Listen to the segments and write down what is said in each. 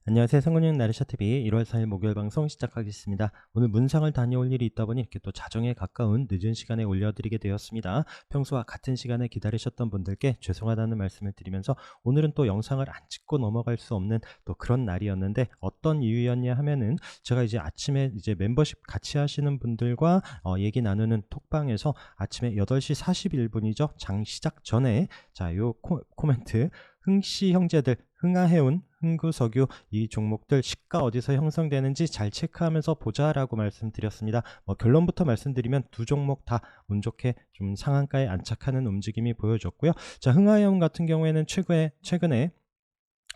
안녕하세요. 성근육 나르샤TV 1월 4일 목요일 방송 시작하겠습니다. 오늘 문상을 다녀올 일이 있다 보니 이렇게 또 자정에 가까운 늦은 시간에 올려드리게 되었습니다. 평소와 같은 시간에 기다리셨던 분들께 죄송하다는 말씀을 드리면서 오늘은 또 영상을 안 찍고 넘어갈 수 없는 또 그런 날이었는데 어떤 이유였냐 하면은 제가 이제 아침에 이제 멤버십 같이 하시는 분들과 얘기 나누는 톡방에서 아침에 8시 41분이죠. 장 시작 전에 요 코멘트 흥씨 형제들 흥하해운, 흥구석유 이 종목들 시가 어디서 형성되는지 잘 체크하면서 보자 라고 말씀드렸습니다. 결론부터 말씀드리면 두 종목 다 운 좋게 좀 상한가에 안착하는 움직임이 보여졌고요. 자, 흥하해운 같은 경우에는 최근에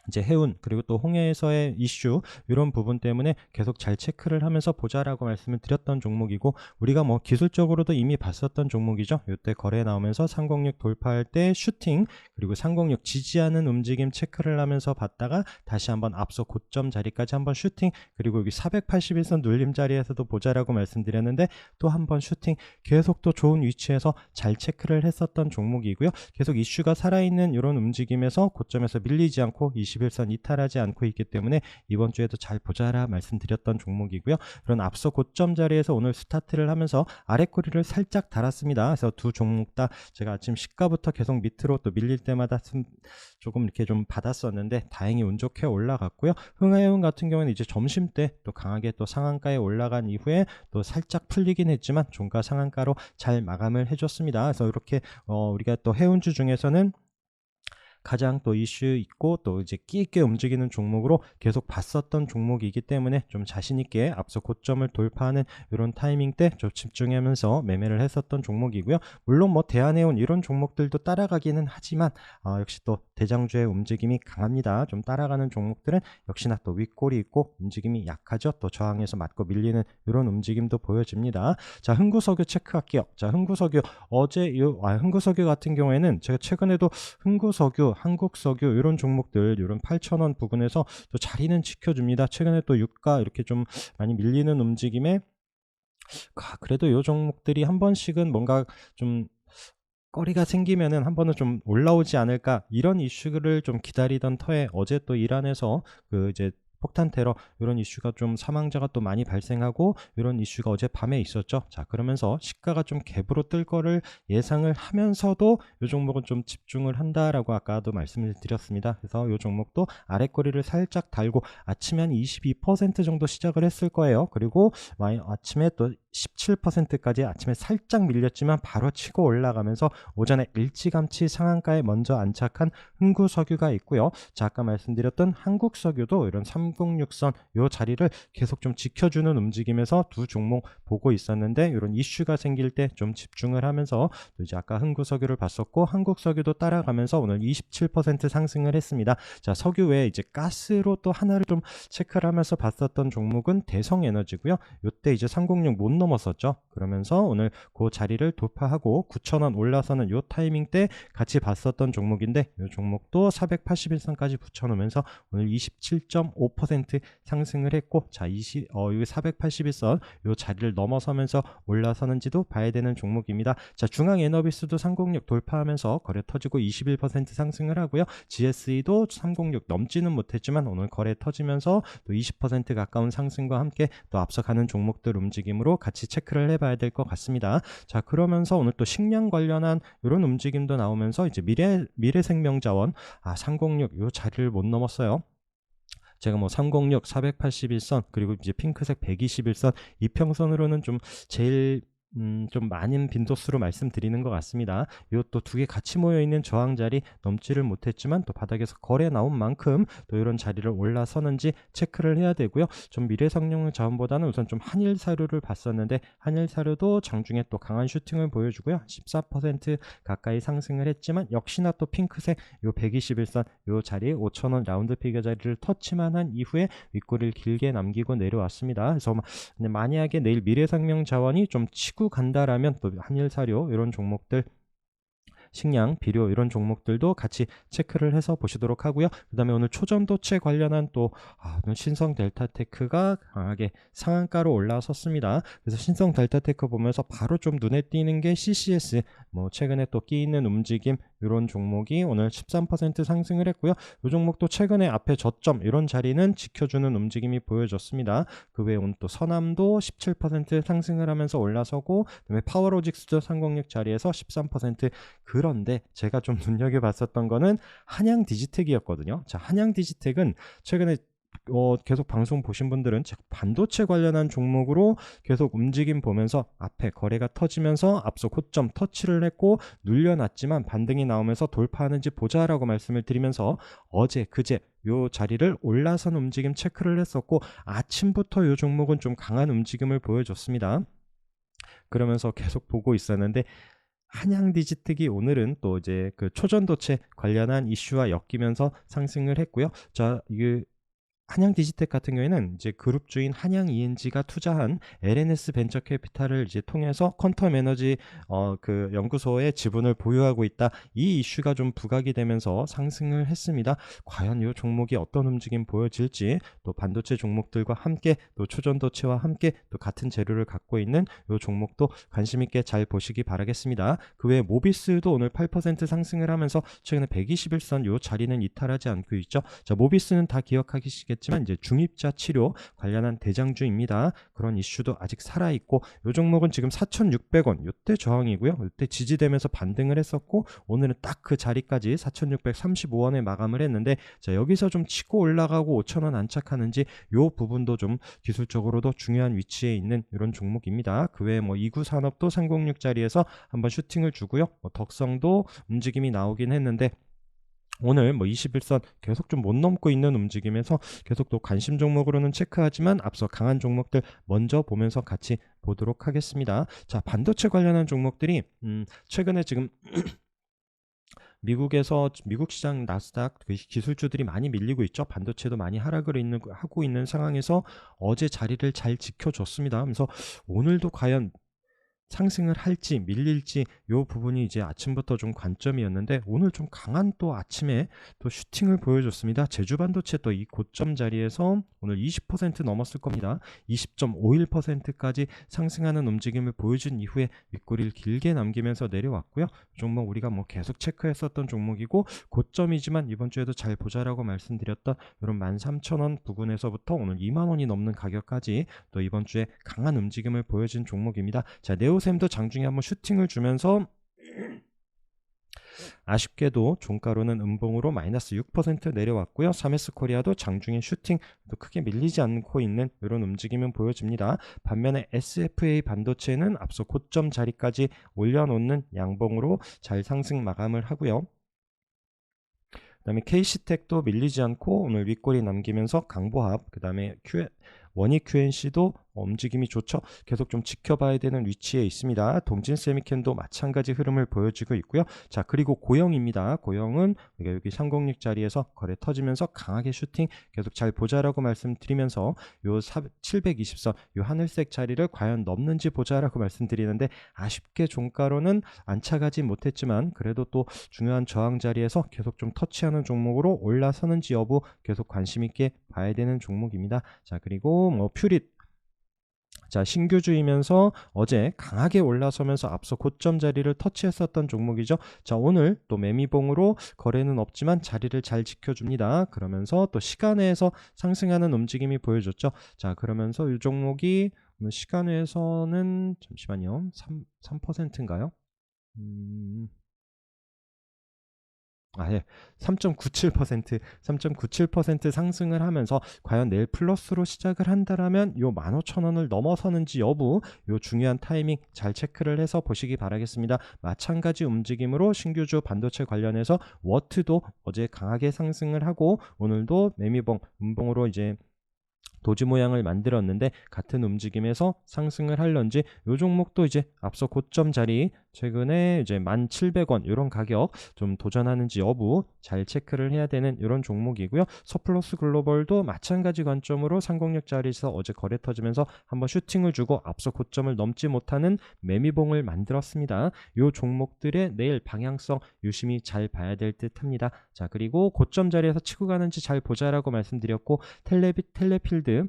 이제 해운 그리고 또 홍해에서의 이슈 이런 부분 때문에 계속 잘 체크를 하면서 보자라고 말씀을 드렸던 종목이고, 우리가 기술적으로도 이미 봤었던 종목이죠. 이때 거래 나오면서 306 돌파할 때 슈팅, 그리고 306 지지하는 움직임 체크를 하면서 봤다가 다시 한번 앞서 고점 자리까지 한번 슈팅, 그리고 여기 481선 눌림 자리에서도 보자라고 말씀드렸는데 또 한번 슈팅, 계속 또 좋은 위치에서 잘 체크를 했었던 종목이고요. 계속 이슈가 살아있는 이런 움직임에서 고점에서 밀리지 않고 21선 이탈하지 않고 있기 때문에 이번 주에도 잘 보자라 말씀드렸던 종목이고요. 그런 앞서 고점 자리에서 오늘 스타트를 하면서 아래꼬리를 살짝 달았습니다. 그래서 두 종목 다 제가 아침 시가부터 계속 밑으로 또 밀릴 때마다 조금 이렇게 좀 받았었는데 다행히 운 좋게 올라갔고요. 흥하해운 같은 경우는 이제 점심 때 또 강하게 또 상한가에 올라간 이후에 또 살짝 풀리긴 했지만 종가 상한가로 잘 마감을 해줬습니다. 그래서 이렇게 우리가 또 해운주 중에서는 가장 또 이슈 있고 또 이제 끼 있게 움직이는 종목으로 계속 봤었던 종목이기 때문에 좀 자신 있게 앞서 고점을 돌파하는 이런 타이밍 때 좀 집중하면서 매매를 했었던 종목이고요. 물론 대한해운 이런 종목들도 따라가기는 하지만 역시 또 대장주의 움직임이 강합니다. 좀 따라가는 종목들은 역시나 또 윗골이 있고 움직임이 약하죠. 또 저항에서 맞고 밀리는 이런 움직임도 보여집니다. 자, 흥구석유 체크할게요. 자, 흥구석유 흥구석유 같은 경우에는 제가 최근에도 흥구석유, 한국석유 이런 종목들 이런 8,000원 부근에서 또 자리는 지켜줍니다. 최근에 또 유가 이렇게 좀 많이 밀리는 움직임에 그래도 이 종목들이 한 번씩은 뭔가 좀 거리가 생기면은 한 번은 좀 올라오지 않을까 이런 이슈를 좀 기다리던 터에 어제 또 이란에서 이제 폭탄 테러 이런 이슈가 좀 사망자가 또 많이 발생하고 이런 이슈가 어제 밤에 있었죠. 자, 그러면서 시가가 좀 갭으로 뜰 거를 예상을 하면서도 이 종목은 좀 집중을 한다라고 아까도 말씀을 드렸습니다. 그래서 이 종목도 아래꼬리를 살짝 달고 아침에 한 22% 정도 시작을 했을 거예요. 그리고 아침에 또 17%까지 아침에 살짝 밀렸지만 바로 치고 올라가면서 오전에 일찌감치 상한가에 먼저 안착한 흥구석유가 있고요. 자, 아까 말씀드렸던 한국석유도 이런 306선 요 자리를 계속 좀 지켜주는 움직임에서 두 종목 보고 있었는데 이런 이슈가 생길 때 좀 집중을 하면서 또 이제 아까 흥구석유를 봤었고 한국석유도 따라가면서 오늘 27% 상승을 했습니다. 자, 석유 외에 이제 가스로 또 하나를 좀 체크를 하면서 봤었던 종목은 대성에너지고요. 요때 이제 306 못 넘었었죠. 그러면서 오늘 그 자리를 돌파하고 9,000원 올라서는 요 타이밍 때 같이 봤었던 종목인데 이 종목도 481선까지 붙여놓으면서 오늘 27.5% 상승을 했고, 자, 여기 481선 요 자리를 넘어서면서 올라서는지도 봐야 되는 종목입니다. 자, 중앙에너비스도 306 돌파하면서 거래 터지고 21% 상승을 하고요. GSE도 306 넘지는 못했지만 오늘 거래 터지면서 또 20% 가까운 상승과 함께 또 앞서가는 종목들 움직임으로 같이 체크를 해봐야 될 것 같습니다. 자, 그러면서 오늘 또 식량 관련한 이런 움직임도 나오면서 이제 미래생명자원 306 요 자리를 못 넘었어요. 제가 306, 481선 그리고 이제 핑크색 121선 이평선으로는 좀 제일 좀 많은 빈도수로 말씀드리는 것 같습니다. 이것도 두 개 같이 모여있는 저항자리 넘지를 못했지만 또 바닥에서 거래 나온 만큼 또 이런 자리를 올라서는지 체크를 해야 되고요. 좀 미래성령 자원보다는 우선 좀 한일사료를 봤었는데 한일사료도 장중에 또 강한 슈팅을 보여주고요. 14% 가까이 상승을 했지만 역시나 또 핑크색 요 121선 요 자리 5,000원 라운드 피겨 자리를 터치만 한 이후에 윗골을 길게 남기고 내려왔습니다. 그래서 만약에 내일 미래생명 자원이 좀 치고 간다라면 또 한일사료 이런 종목들, 식량, 비료 이런 종목들도 같이 체크를 해서 보시도록 하고요. 그 다음에 오늘 초전도체 관련한 또 신성 델타테크가 강하게 상한가로 올라섰습니다. 그래서 신성 델타테크 보면서 바로 좀 눈에 띄는 게 CCS 최근에 또 끼 있는 움직임 이런 종목이 오늘 13% 상승을 했고요. 이 종목도 최근에 앞에 저점 이런 자리는 지켜주는 움직임이 보여졌습니다. 그 외에 오늘 또 서남도 17% 상승을 하면서 올라서고, 그다음에 파워로직스도 306 자리에서 13%. 그런데 제가 좀 눈여겨봤었던 거는 한양 디지텍이었거든요. 자, 한양 디지텍은 최근에 계속 방송 보신 분들은 제가 반도체 관련한 종목으로 계속 움직임 보면서 앞에 거래가 터지면서 앞서 고점 터치를 했고 눌려놨지만 반등이 나오면서 돌파하는지 보자라고 말씀을 드리면서 어제 그제 요 자리를 올라선 움직임 체크를 했었고, 아침부터 요 종목은 좀 강한 움직임을 보여줬습니다. 그러면서 계속 보고 있었는데 한양 디지텍이 오늘은 또 이제 그 초전도체 관련한 이슈와 엮이면서 상승을 했고요. 자, 이게 한양 디지텍 같은 경우에는 이제 그룹주인 한양 ENG가 투자한 LNS 벤처 캐피탈을 이제 통해서 퀀텀 에너지 그 연구소의 지분을 보유하고 있다. 이 이슈가 좀 부각이 되면서 상승을 했습니다. 과연 이 종목이 어떤 움직임 보여질지, 또 반도체 종목들과 함께 또 초전도체와 함께 또 같은 재료를 갖고 있는 이 종목도 관심 있게 잘 보시기 바라겠습니다. 그 외에 모비스도 오늘 8% 상승을 하면서 최근에 121선 이 자리는 이탈하지 않고 있죠. 자, 모비스는 다 기억하시겠지만 이제 중입자 치료 관련한 대장주입니다. 그런 이슈도 아직 살아있고, 이 종목은 지금 4,600원 이때 저항이고요. 이때 지지되면서 반등을 했었고, 오늘은 딱 그 자리까지 4,635원에 마감을 했는데, 자, 여기서 좀 치고 올라가고 5,000원 안착하는지 이 부분도 좀 기술적으로도 중요한 위치에 있는 이런 종목입니다. 그 외에 뭐 이구산업도 306 자리에서 한번 슈팅을 주고요. 덕성도 움직임이 나오긴 했는데 오늘 뭐 21선 계속 좀 못 넘고 있는 움직임에서 계속 또 관심 종목으로는 체크하지만 앞서 강한 종목들 먼저 보면서 같이 보도록 하겠습니다. 자, 반도체 관련한 종목들이 최근에 지금 미국 시장 나스닥 기술주들이 많이 밀리고 있죠. 반도체도 많이 하락을 하고 있는 상황에서 어제 자리를 잘 지켜줬습니다. 그래서 오늘도 과연 상승을 할지 밀릴지 요 부분이 이제 아침부터 좀 관점이었는데, 오늘 좀 강한 또 아침에 또 슈팅을 보여줬습니다. 제주반도체 또 이 고점 자리에서 오늘 20% 넘었을 겁니다. 20.51%까지 상승하는 움직임을 보여준 이후에 윗꼬리를 길게 남기면서 내려왔고요. 종목 우리가 뭐 계속 체크했었던 종목이고, 고점이지만 이번 주에도 잘 보자라고 말씀드렸던 이런 13,000원 부근에서부터 오늘 20,000원이 넘는 가격까지 또 이번 주에 강한 움직임을 보여준 종목입니다. 자, 네오셈도 장중에 한번 슈팅을 주면서 아쉽게도 종가로는 음봉으로 마이너스 6% 내려왔고요. 사메스 코리아도 장중에 슈팅 또 크게 밀리지 않고 있는 이런 움직임은 보여집니다. 반면에 SFA 반도체는 앞서 고점 자리까지 올려놓는 양봉으로 잘 상승 마감을 하고요. 그 다음에 KC텍도 밀리지 않고 오늘 윗꼬리 남기면서 강보합, 그 다음에 원익 QNC도 움직임이 좋죠. 계속 좀 지켜봐야 되는 위치에 있습니다. 동진 세미캔도 마찬가지 흐름을 보여주고 있고요. 자, 그리고 고영입니다. 고영은 우리가 여기 306 자리에서 거래 터지면서 강하게 슈팅 계속 잘 보자라고 말씀드리면서 요 720선 요 하늘색 자리를 과연 넘는지 보자라고 말씀드리는데, 아쉽게 종가로는 안착하지 못했지만 그래도 또 중요한 저항 자리에서 계속 좀 터치하는 종목으로 올라서는지 여부 계속 관심 있게 봐야 되는 종목입니다. 자, 그리고 뭐 퓨릿, 자, 신규주이면서 어제 강하게 올라서면서 앞서 고점 자리를 터치했었던 종목이죠. 자, 오늘 또 매미봉으로 거래는 없지만 자리를 잘 지켜줍니다. 그러면서 또 시간외에서 상승하는 움직임이 보여줬죠. 자, 그러면서 이 종목이 시간외에서는 잠시만요. 3%인가요? 3.97% 상승을 하면서 과연 내일 플러스로 시작을 한다라면 요 15,000원을 넘어서는지 여부, 요 중요한 타이밍 잘 체크를 해서 보시기 바라겠습니다. 마찬가지 움직임으로 신규주 반도체 관련해서 워트도 어제 강하게 상승을 하고 오늘도 매미봉, 음봉으로 이제 도지 모양을 만들었는데 같은 움직임에서 상승을 할런지, 요 종목도 이제 앞서 고점 자리 최근에 이제 1,700원 이런 가격 좀 도전하는지 여부 잘 체크를 해야 되는 이런 종목이고요. 서플러스 글로벌도 마찬가지 관점으로 306 자리에서 어제 거래 터지면서 한번 슈팅을 주고 앞서 고점을 넘지 못하는 매미봉을 만들었습니다. 요 종목들의 내일 방향성 유심히 잘 봐야 될 듯 합니다. 자, 그리고 고점 자리에서 치고 가는지 잘 보자라고 말씀드렸고, 텔레필드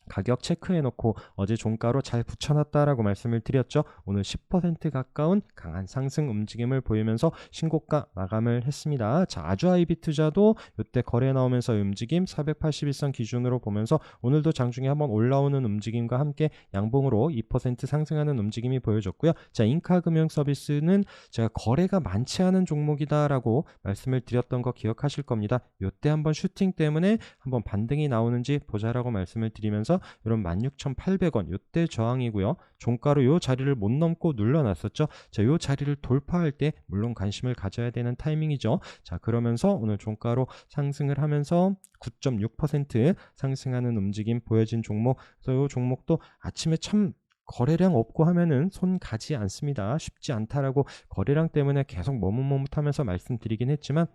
가격 체크해 놓고 어제 종가로 잘 붙여놨다라고 말씀을 드렸죠. 오늘 10% 가까운 강한 상승 움직임을 보이면서 신고가 마감을 했습니다. 자, 아주아이비 투자도 이때 거래 나오면서 움직임 481선 기준으로 보면서 오늘도 장중에 한번 올라오는 움직임과 함께 양봉으로 2% 상승하는 움직임이 보여졌고요. 자, 인카금융서비스는 제가 거래가 많지 않은 종목이다라고 말씀을 드렸던 거 기억하실 겁니다. 이때 한번 슈팅 때문에 한번 반등이 나오는지 보자라고 말씀을 드리면서 이런 16,800원 이때 저항이고요. 종가로 요 자리를 못 넘고 눌러놨었죠. 자, 요 자리를 돌파할 때 물론 관심을 가져야 되는 타이밍이죠. 자, 그러면서 오늘 종가로 상승을 하면서 9.6% 상승하는 움직임 보여진 종목. 그래서 요 종목도 아침에 참 거래량 없고 하면은 손 가지 않습니다. 쉽지 않다라고 거래량 때문에 계속 머뭇머뭇하면서 말씀드리긴 했지만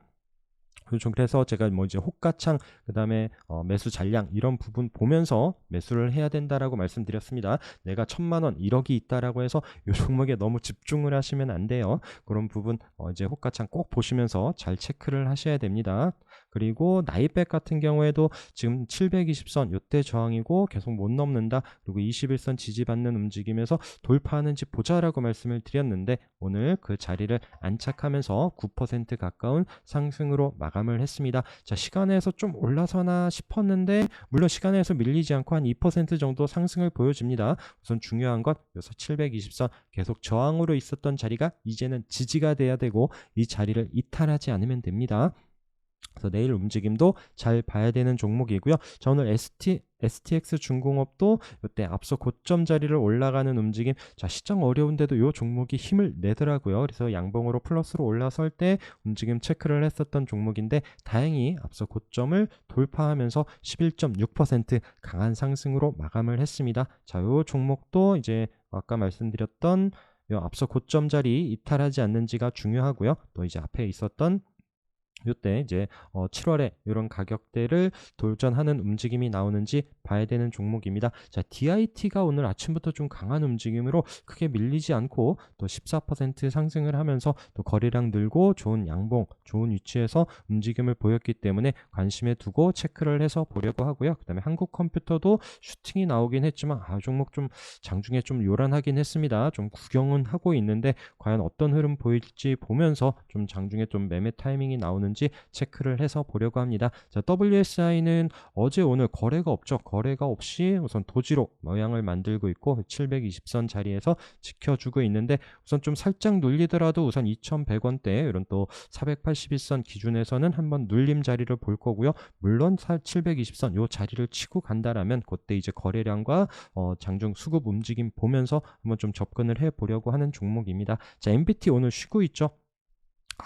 좀 그래서 제가 뭐 이제 호가창 그다음에 매수 잔량 이런 부분 보면서 매수를 해야 된다라고 말씀드렸습니다. 내가 1,000만 원 1억이 있다라고 해서 이 종목에 너무 집중을 하시면 안 돼요. 그런 부분 이제 호가창 꼭 보시면서 잘 체크를 하셔야 됩니다. 그리고 나이백 같은 경우에도 지금 720선 이때 저항이고 계속 못 넘는다. 그리고 21선 지지받는 움직임에서 돌파하는지 보자라고 말씀을 드렸는데 오늘 그 자리를 안착하면서 9% 가까운 상승으로 마감을 했습니다. 자, 시간에서 좀 올라서나 싶었는데 물론 시간에서 밀리지 않고 한 2% 정도 상승을 보여줍니다. 우선 중요한 건 여기서 720선 계속 저항으로 있었던 자리가 이제는 지지가 돼야 되고 이 자리를 이탈하지 않으면 됩니다. 그래서 내일 움직임도 잘 봐야 되는 종목이고요. 자, 오늘 STX 중공업도 이때 앞서 고점 자리를 올라가는 움직임. 자, 시장 어려운데도 이 종목이 힘을 내더라고요. 그래서 양봉으로 플러스로 올라설 때 움직임 체크를 했었던 종목인데 다행히 앞서 고점을 돌파하면서 11.6% 강한 상승으로 마감을 했습니다. 자, 이 종목도 이제 아까 말씀드렸던 요 앞서 고점 자리 이탈하지 않는지가 중요하고요. 또 이제 앞에 있었던 이때 이제 7월에 이런 가격대를 돌전하는 움직임이 나오는지 봐야 되는 종목입니다. 자, DIT가 오늘 아침부터 좀 강한 움직임으로 크게 밀리지 않고 또 14% 상승을 하면서 또 거래량 늘고 좋은 양봉, 좋은 위치에서 움직임을 보였기 때문에 관심에 두고 체크를 해서 보려고 하고요. 그다음에 한국컴퓨터도 슈팅이 나오긴 했지만 종목 좀 장중에 좀 요란하긴 했습니다. 좀 구경은 하고 있는데 과연 어떤 흐름 보일지 보면서 좀 장중에 좀 매매 타이밍이 나오는지 체크를 해서 보려고 합니다. 자, WSI는 어제 오늘 거래가 없죠. 거래가 없이 우선 도지로 모양을 만들고 있고 720선 자리에서 지켜주고 있는데 우선 좀 살짝 눌리더라도 우선 2,100원대 이런 또 481선 기준에서는 한번 눌림 자리를 볼 거고요. 물론 720선 요 자리를 치고 간다라면 그때 이제 거래량과 장중 수급 움직임 보면서 한번 좀 접근을 해 보려고 하는 종목입니다. 자, MBT 오늘 쉬고 있죠.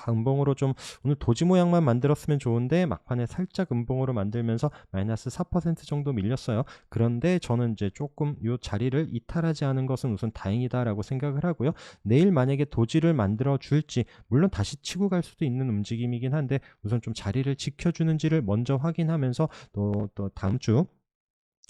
음봉으로 좀 오늘 도지 모양만 만들었으면 좋은데 막판에 살짝 음봉으로 만들면서 마이너스 4% 정도 밀렸어요. 그런데 저는 이제 조금 이 자리를 이탈하지 않은 것은 우선 다행이다라고 생각을 하고요. 내일 만약에 도지를 만들어 줄지 물론 다시 치고 갈 수도 있는 움직임이긴 한데 우선 좀 자리를 지켜주는지를 먼저 확인하면서 또 다음 주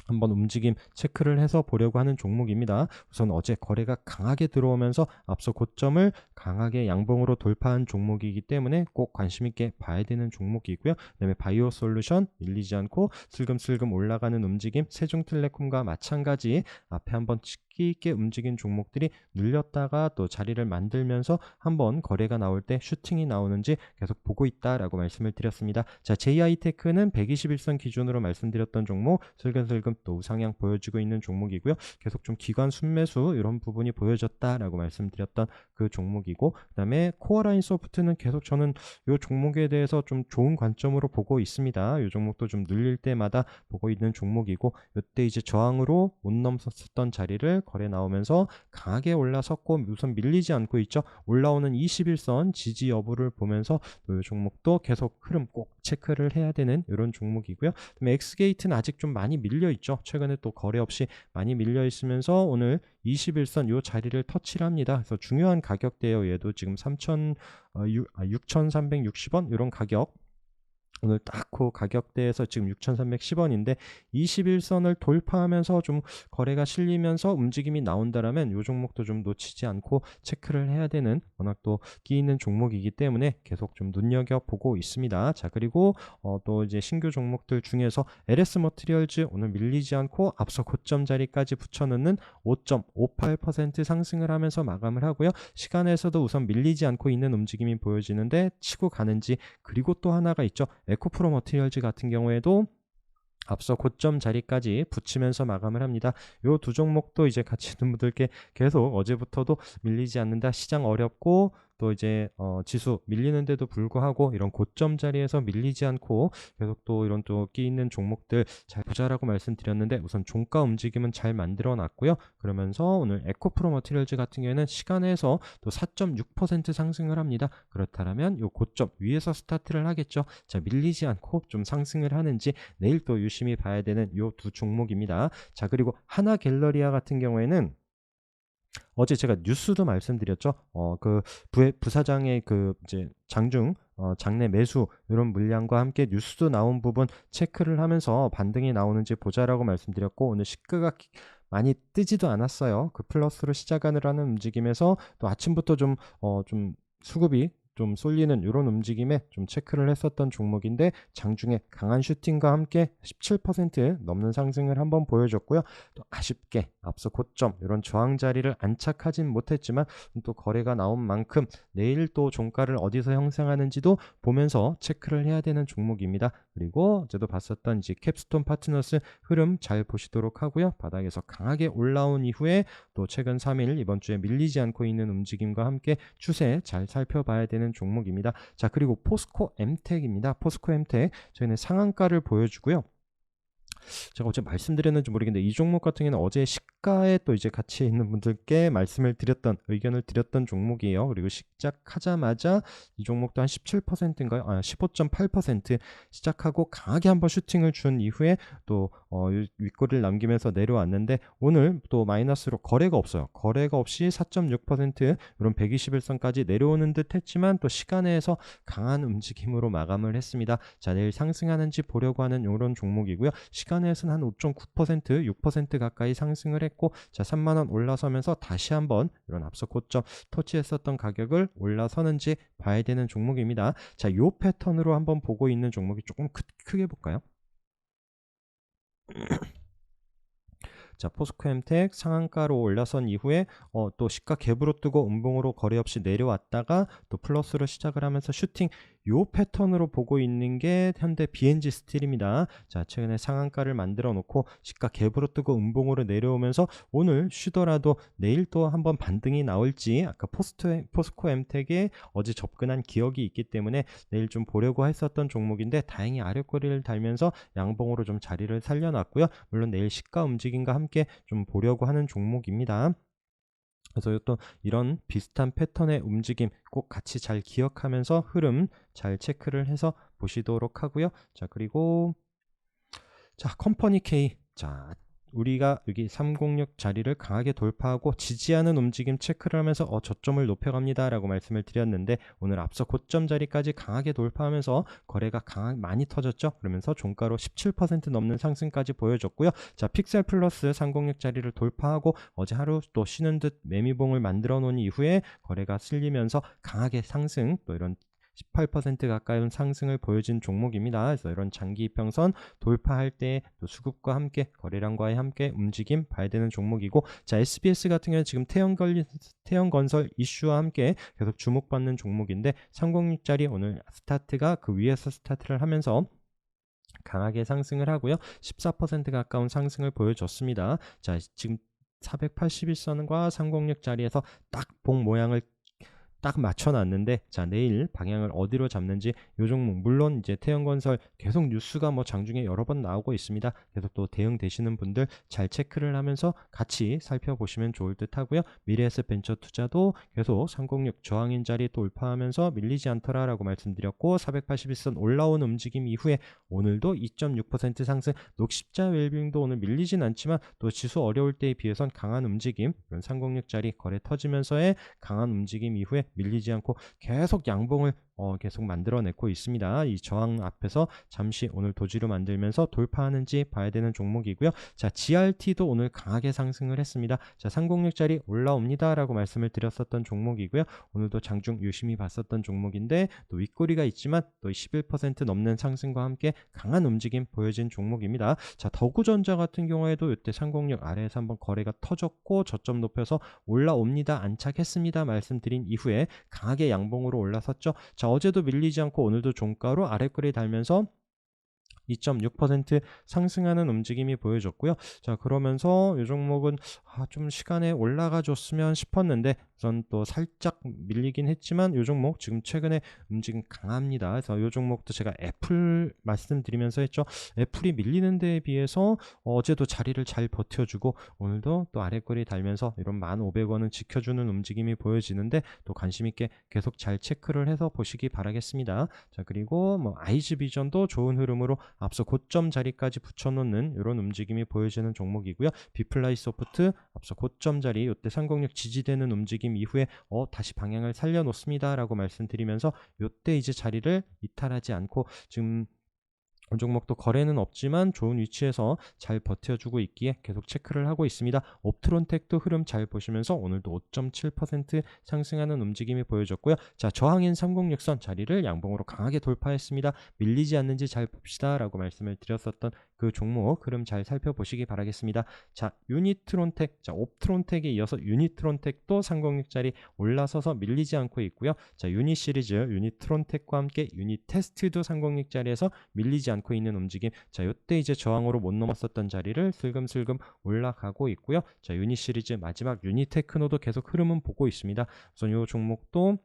한번 움직임 체크를 해서 보려고 하는 종목입니다. 우선 어제 거래가 강하게 들어오면서 앞서 고점을 강하게 양봉으로 돌파한 종목이기 때문에 꼭 관심 있게 봐야 되는 종목이고요. 그다음에 바이오 솔루션 밀리지 않고 슬금슬금 올라가는 움직임, 세종텔레콤과 마찬가지 앞에 한번 깊이 있게 움직인 종목들이 눌렸다가 또 자리를 만들면서 한번 거래가 나올 때 슈팅이 나오는지 계속 보고 있다라고 말씀을 드렸습니다. 자, JI테크는 121선 기준으로 말씀드렸던 종목 슬금슬금 또 우상향 보여주고 있는 종목이고요. 계속 좀 기관 순매수 이런 부분이 보여졌다라고 말씀드렸던 그 종목이고 그다음에 코어라인 소프트는 계속 저는 이 종목에 대해서 좀 좋은 관점으로 보고 있습니다. 이 종목도 좀 눌릴 때마다 보고 있는 종목이고 이때 이제 저항으로 못 넘었었던 자리를 거래 나오면서 강하게 올라섰고 우선 밀리지 않고 있죠. 올라오는 21선 지지 여부를 보면서 이 종목도 계속 흐름 꼭 체크를 해야 되는 이런 종목이고요. 그다음에 엑스게이트는 아직 좀 많이 밀려 있죠. 최근에 또 거래 없이 많이 밀려 있으면서 오늘 21선 요 자리를 터치를 합니다. 그래서 중요한 가격대예요. 얘도 지금 6,360원 이런 가격 오늘 딱 그 가격대에서 지금 6,310원인데 21선을 돌파하면서 좀 거래가 실리면서 움직임이 나온다라면 이 종목도 좀 놓치지 않고 체크를 해야 되는, 워낙 또 끼 있는 종목이기 때문에 계속 좀 눈여겨보고 있습니다. 자, 그리고 또 이제 신규 종목들 중에서 LS 머티리얼즈 오늘 밀리지 않고 앞서 고점 자리까지 붙여넣는 5.58% 상승을 하면서 마감을 하고요. 시간에서도 우선 밀리지 않고 있는 움직임이 보여지는데 치고 가는지, 그리고 또 하나가 있죠. 에코프로 머티리얼즈 같은 경우에도 앞서 고점 자리까지 붙이면서 마감을 합니다. 이 두 종목도 이제 같이 있는 분들께 계속 어제부터도 밀리지 않는다, 시장 어렵고 또 이제 지수 밀리는데도 불구하고 이런 고점 자리에서 밀리지 않고 계속 또 이런 또 끼 있는 종목들 잘 보자라고 말씀드렸는데, 우선 종가 움직임은 잘 만들어 놨고요. 그러면서 오늘 에코프로 머티리얼즈 같은 경우에는 시간에서 또 4.6% 상승을 합니다. 그렇다면 이 고점 위에서 스타트를 하겠죠. 자, 밀리지 않고 좀 상승을 하는지 내일 또 유심히 봐야 되는 이 두 종목입니다. 자, 그리고 하나 갤러리아 같은 경우에는 어제 제가 뉴스도 말씀드렸죠. 그 부사장의 그 이제 장중 장내 매수 이런 물량과 함께 뉴스도 나온 부분 체크를 하면서 반등이 나오는지 보자라고 말씀드렸고, 오늘 시가가 많이 뜨지도 않았어요. 그 플러스로 시작하느라는 움직임에서 또 아침부터 좀 수급이 좀 쏠리는 이런 움직임에 좀 체크를 했었던 종목인데, 장중에 강한 슈팅과 함께 17% 넘는 상승을 한번 보여줬고요. 또 아쉽게 앞서 고점 이런 저항 자리를 안착하진 못했지만 또 거래가 나온 만큼 내일 또 종가를 어디서 형성하는지도 보면서 체크를 해야 되는 종목입니다. 그리고 어제도 봤었던 이제 캡스톤 파트너스 흐름 잘 보시도록 하고요. 바닥에서 강하게 올라온 이후에 또 최근 3일 이번 주에 밀리지 않고 있는 움직임과 함께 추세 잘 살펴봐야 되는 종목입니다. 자, 그리고 포스코 엠텍입니다. 포스코 엠텍 저희는 상한가를 보여주고요. 제가 어제 말씀드렸는지 모르겠는데 이 종목 같은 경우는 어제 시가에 또 이제 같이 있는 분들께 말씀을 드렸던, 의견을 드렸던 종목이에요. 그리고 시작하자마자 이 종목도 한 17%인가요? 15.8% 시작하고 강하게 한번 슈팅을 준 이후에 또 윗꼬리를 남기면서 내려왔는데 오늘 또 마이너스로 거래가 없어요. 거래가 없이 4.6% 이런 121선까지 내려오는 듯 했지만 또 시간에서 강한 움직임으로 마감을 했습니다. 자, 내일 상승하는지 보려고 하는 이런 종목이고요. 시간에서는 한 5.9%, 6% 가까이 상승을 했고, 자, 3만원 올라서면서 다시 한번 이런 앞서 고점 터치했었던 가격을 올라서는지 봐야 되는 종목입니다. 자, 요 패턴으로 한번 보고 있는 종목이 조금 크게 볼까요? 자, 포스코 엠텍 상한가로 올라선 이후에 또 시가 갭으로 뜨고 음봉으로 거래 없이 내려왔다가 또 플러스로 시작을 하면서 슈팅, 요 패턴으로 보고 있는 게 현대 BNG 스틸입니다. 자, 최근에 상한가를 만들어 놓고 시가 갭으로 뜨고 음봉으로 내려오면서 오늘 쉬더라도 내일 또 한번 반등이 나올지, 아까 포스코 엠텍에 어제 접근한 기억이 있기 때문에 내일 좀 보려고 했었던 종목인데 다행히 아랫꼬리를 달면서 양봉으로 좀 자리를 살려놨고요. 물론 내일 시가 움직임과 함께 좀 보려고 하는 종목입니다. 그래서 또 이런 비슷한 패턴의 움직임 꼭 같이 잘 기억하면서 흐름 잘 체크를 해서 보시도록 하고요. 자, 그리고 자, 컴퍼니 K. 자, 우리가 여기 306 자리를 강하게 돌파하고 지지하는 움직임 체크를 하면서 저점을 높여갑니다 라고 말씀을 드렸는데, 오늘 앞서 고점 자리까지 강하게 돌파하면서 거래가 많이 터졌죠. 그러면서 종가로 17% 넘는 상승까지 보여줬고요. 자, 픽셀 플러스 306 자리를 돌파하고 어제 하루 또 쉬는 듯 매미봉을 만들어 놓은 이후에 거래가 쓸리면서 강하게 상승, 또 이런 18% 가까운 상승을 보여준 종목입니다. 그래서 이런 장기 이평선 돌파할 때 또 수급과 함께 거래량과의 함께 움직임 봐야 되는 종목이고, 자, SBS 같은 경우는 지금 태형건설 이슈와 함께 계속 주목받는 종목인데 306짜리 오늘 스타트가 그 위에서 스타트를 하면서 강하게 상승을 하고요. 14% 가까운 상승을 보여줬습니다. 자, 지금 481선과 306 자리에서 딱 봉 모양을 딱 맞춰놨는데, 자, 내일 방향을 어디로 잡는지 요 종목, 물론 이제 태형건설 계속 뉴스가 뭐 장중에 여러 번 나오고 있습니다. 계속 또 대응되시는 분들 잘 체크를 하면서 같이 살펴보시면 좋을 듯 하고요. 미래에셋 벤처 투자도 계속 306 저항인 자리 돌파하면서 밀리지 않더라라고 말씀드렸고, 481선 올라온 움직임 이후에 오늘도 2.6% 상승, 녹십자 웰빙도 오늘 밀리진 않지만 또 지수 어려울 때에 비해선 강한 움직임, 이런 306 자리 거래 터지면서의 강한 움직임 이후에 밀리지 않고 계속 양봉을 계속 만들어내고 있습니다. 이 저항 앞에서 잠시 오늘 도지로 만들면서 돌파하는지 봐야 되는 종목이고요. 자, GRT도 오늘 강하게 상승을 했습니다. 자, 306짜리 올라옵니다 라고 말씀을 드렸었던 종목이고요. 오늘도 장중 유심히 봤었던 종목인데 또 윗꼬리가 있지만 또 11% 넘는 상승과 함께 강한 움직임 보여진 종목입니다. 자, 더구전자 같은 경우에도 이때 306 아래에서 한번 거래가 터졌고 저점 높여서 올라옵니다, 안착했습니다 말씀드린 이후에 강하게 양봉으로 올라섰죠. 자, 어제도 밀리지 않고 오늘도 종가로 아래꼬리 달면서 2.6% 상승하는 움직임이 보여졌고요. 자, 그러면서 이 종목은 좀 시간에 올라가 줬으면 싶었는데 우선 또 살짝 밀리긴 했지만 이 종목 지금 최근에 움직임 강합니다. 그래서 이 종목도 제가 애플 말씀드리면서 했죠. 애플이 밀리는 데에 비해서 어제도 자리를 잘 버텨주고 오늘도 또 아래꼬리 달면서 이런 1,500원은 지켜주는 움직임이 보여지는데 또 관심 있게 계속 잘 체크를 해서 보시기 바라겠습니다. 자, 그리고 뭐 아이즈비전도 좋은 흐름으로 앞서 고점 자리까지 붙여놓는 이런 움직임이 보여지는 종목이고요. 비플라이 소프트 앞서 고점 자리 이때 306 지지되는 움직임 이후에 다시 방향을 살려놓습니다 라고 말씀드리면서 이때 이제 자리를 이탈하지 않고 지금 이 종목도 거래는 없지만 좋은 위치에서 잘 버텨주고 있기에 계속 체크를 하고 있습니다. 옵트론텍도 흐름 잘 보시면서 오늘도 5.7% 상승하는 움직임이 보여졌고요. 자, 저항인 306선 자리를 양봉으로 강하게 돌파했습니다. 밀리지 않는지 잘 봅시다 라고 말씀을 드렸었던 그 종목 흐름 잘 살펴보시기 바라겠습니다. 자, 유니트론텍, 자, 옵트론텍에 이어서 유니트론텍도 306짜리 올라서서 밀리지 않고 있고요. 자, 유니 시리즈 유니트론텍과 함께 유니테스트도 306짜리에서 밀리지 않고 있는 움직임. 자, 이때 이제 저항으로 못 넘었었던 자리를 슬금슬금 올라가고 있고요. 자, 유니 시리즈 마지막 유니테크노도 계속 흐름은 보고 있습니다. 우선 이 종목도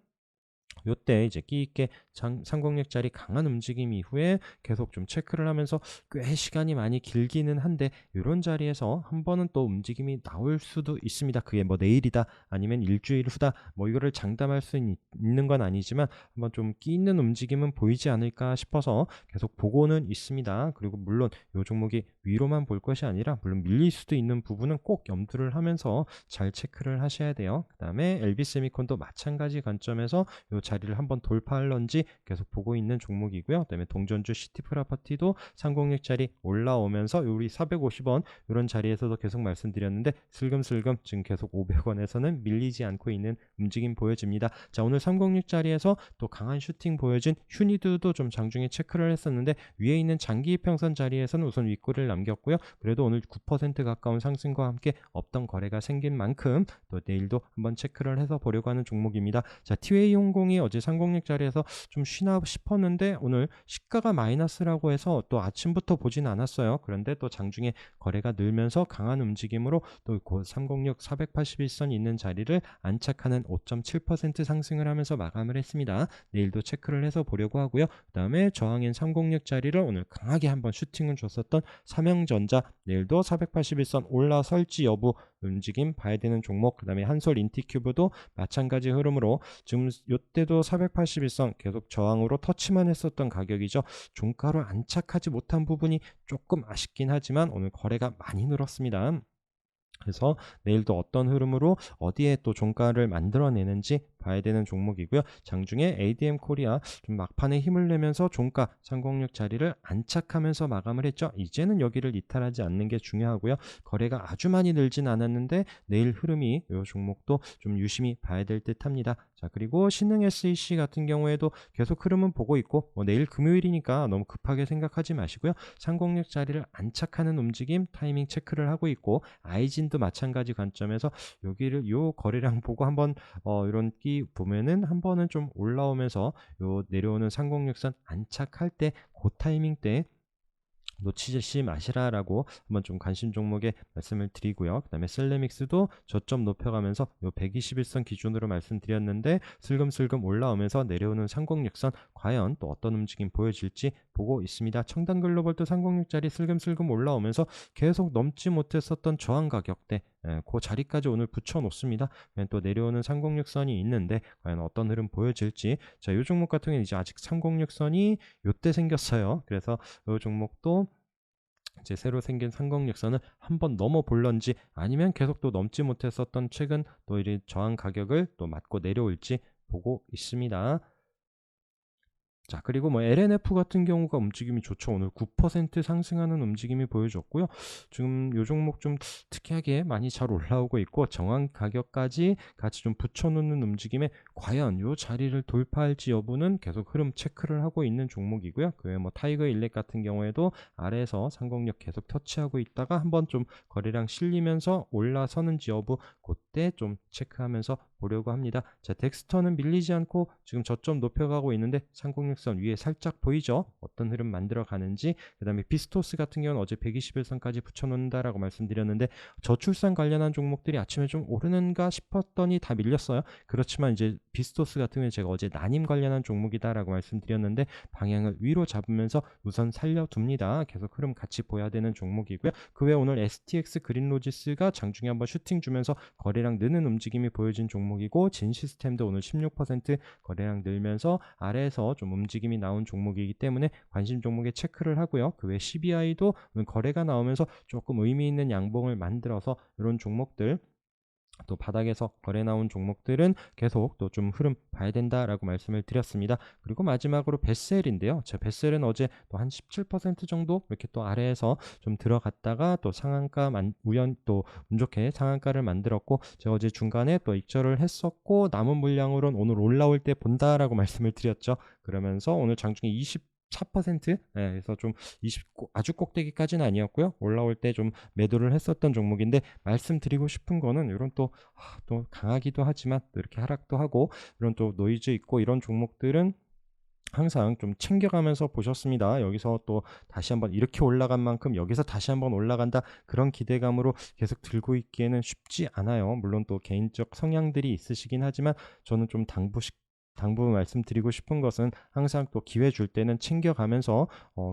요때 이제 끼있게 306짜리 강한 움직임 이후에 계속 좀 체크를 하면서 꽤 시간이 많이 길기는 한데 이런 자리에서 한 번은 또 움직임이 나올 수도 있습니다. 그게 뭐 내일이다 아니면 일주일 후다 뭐 이거를 장담할 수 있는 건 아니지만 한번 좀 끼있는 움직임은 보이지 않을까 싶어서 계속 보고는 있습니다. 그리고 물론 이 종목이 위로만 볼 것이 아니라 물론 밀릴 수도 있는 부분은 꼭 염두를 하면서 잘 체크를 하셔야 돼요. 그 다음에 LB세미콘도 마찬가지 관점에서 이 자리를 한번 돌파할런지 계속 보고 있는 종목이고요. 그다음에 동전주 시티프라퍼티도 306짜리 올라오면서 우리 450원 이런 자리에서도 계속 말씀드렸는데 슬금슬금 지금 계속 500원에서는 밀리지 않고 있는 움직임 보여집니다. 자, 오늘 306짜리에서 또 강한 슈팅 보여진 휴니드도 좀 장중에 체크를 했었는데 위에 있는 장기 이평선 자리에서는 우선 윗골을 남겼고요. 그래도 오늘 9% 가까운 상승과 함께 없던 거래가 생긴 만큼 또 내일도 한번 체크를 해서 보려고 하는 종목입니다. 자, 티웨이홍공이 어제 306 자리에서 좀 쉬나 싶었는데 오늘 시가가 마이너스라고 해서 또 아침부터 보진 않았어요. 그런데 또 장중에 거래가 늘면서 강한 움직임으로 또 306 481선 있는 자리를 안착하는 5.7% 상승을 하면서 마감을 했습니다. 내일도 체크를 해서 보려고 하고요. 그 다음에 저항인 306 자리를 오늘 강하게 한번 슈팅을 줬었던 삼형전자 내일도 481선 올라설지 여부 움직임 봐야 되는 종목. 그 다음에 한솔 인티큐브도 마찬가지 흐름으로 지금 이때도 481선 계속 저항으로 터치만 했었던 가격이죠. 종가로 안착하지 못한 부분이 조금 아쉽긴 하지만 오늘 거래가 많이 늘었습니다. 그래서 내일도 어떤 흐름으로 어디에 또 종가를 만들어내는지 봐야 되는 종목이고요. 장중에 ADM 코리아 좀 막판에 힘을 내면서 종가 306 자리를 안착하면서 마감을 했죠. 이제는 여기를 이탈하지 않는 게 중요하고요. 거래가 아주 많이 늘진 않았는데 내일 흐름이 이 종목도 좀 유심히 봐야 될 듯합니다. 자, 그리고 신흥 SEC 같은 경우에도 계속 흐름은 보고 있고 내일 금요일이니까 너무 급하게 생각하지 마시고요. 306 자리를 안착하는 움직임 타이밍 체크를 하고 있고 아이진도 마찬가지 관점에서 여기를 요 거래량 보고 한번 이런 끼 보면은 한 번은 좀 올라오면서 요 내려오는 306선 안착할 때 그 타이밍 때 놓치지 마시라라고 한번 좀 관심 종목에 말씀을 드리고요. 그 다음에 셀레믹스도 저점 높여가면서 요 121선 기준으로 말씀드렸는데 슬금슬금 올라오면서 내려오는 306선 과연 또 어떤 움직임 보여질지 보고 있습니다. 청단글로벌도 306짜리 슬금슬금 올라오면서 계속 넘지 못했었던 저항 가격대 그 자리까지 오늘 붙여놓습니다. 또 내려오는 306선이 있는데 과연 어떤 흐름 보여질지. 자, 이 종목 같은 경우는 이제 아직 306선이 요때 생겼어요. 그래서 이 종목도 이제 새로 생긴 306선을 한번 넘어 볼런지 아니면 계속 또 넘지 못했었던 최근 또 이 저항 가격을 또 맞고 내려올지 보고 있습니다. 자, 그리고 뭐 LNF 같은 경우가 움직임이 좋죠. 오늘 9% 상승하는 움직임이 보여줬고요. 지금 요 종목 좀 특이하게 많이 잘 올라오고 있고 정한 가격까지 같이 좀 붙여놓는 움직임에 과연 요 자리를 돌파할지 여부는 계속 흐름 체크를 하고 있는 종목이고요. 그 외에 뭐 타이거 일렉 같은 경우에도 아래에서 상공력 계속 터치하고 있다가 한번 좀 거래량 실리면서 올라서는지 여부 그때 좀 체크하면서 보려고 합니다. 자, 덱스터는 밀리지 않고 지금 저점 높여가고 있는데 상공력선 위에 살짝 보이죠? 어떤 흐름 만들어 가는지. 그 다음에 비스토스 같은 경우는 어제 121선까지 붙여놓는다라고 말씀드렸는데 저출산 관련한 종목들이 아침에 좀 오르는가 싶었더니 다 밀렸어요. 그렇지만 이제 비스토스 같은 경우는 제가 어제 난임 관련한 종목이다라고 말씀드렸는데 방향을 위로 잡으면서 우선 살려둡니다. 계속 흐름 같이 보여야 되는 종목이고요. 그 외에 오늘 STX 그린로지스가 장중에 한번 슈팅 주면서 거래량 느는 움직임이 보여진 종목이고 진시스템도 오늘 16% 거래량 늘면서 아래에서 좀 움직임이 나온 종목이기 때문에 관심 종목에 체크를 하고요. 그 외 CBI도 오늘 거래가 나오면서 조금 의미 있는 양봉을 만들어서 이런 종목들 또 바닥에서 거래 나온 종목들은 계속 또 좀 흐름 봐야 된다라고 말씀을 드렸습니다. 그리고 마지막으로 베셀인데요. 제 베셀은 어제 또 한 17% 정도 이렇게 또 아래에서 좀 들어갔다가 또 상한가 우연 또 운 좋게 상한가를 만들었고 제가 어제 중간에 또 익절을 했었고 남은 물량으로는 오늘 올라올 때 본다라고 말씀을 드렸죠. 그러면서 오늘 장중에 24%, 그래서 좀 아주 꼭대기까지는 아니었고요. 올라올 때 좀 매도를 했었던 종목인데 말씀드리고 싶은 거는 이런 또 강하기도 하지만 또 이렇게 하락도 하고 이런 또 노이즈 있고 이런 종목들은 항상 좀 챙겨가면서 보셨습니다. 여기서 또 다시 한번 이렇게 올라간 만큼 여기서 다시 한번 올라간다 그런 기대감으로 계속 들고 있기에는 쉽지 않아요. 물론 또 개인적 성향들이 있으시긴 하지만 저는 좀 당부 말씀드리고 싶은 것은 항상 또 기회 줄 때는 챙겨가면서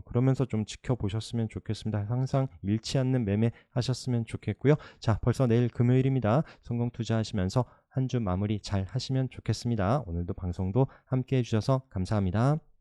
그러면서 좀 지켜보셨으면 좋겠습니다. 항상 잃지 않는 매매 하셨으면 좋겠고요. 자, 벌써 내일 금요일입니다. 성공 투자하시면서 한 주 마무리 잘 하시면 좋겠습니다. 오늘도 방송도 함께 해주셔서 감사합니다.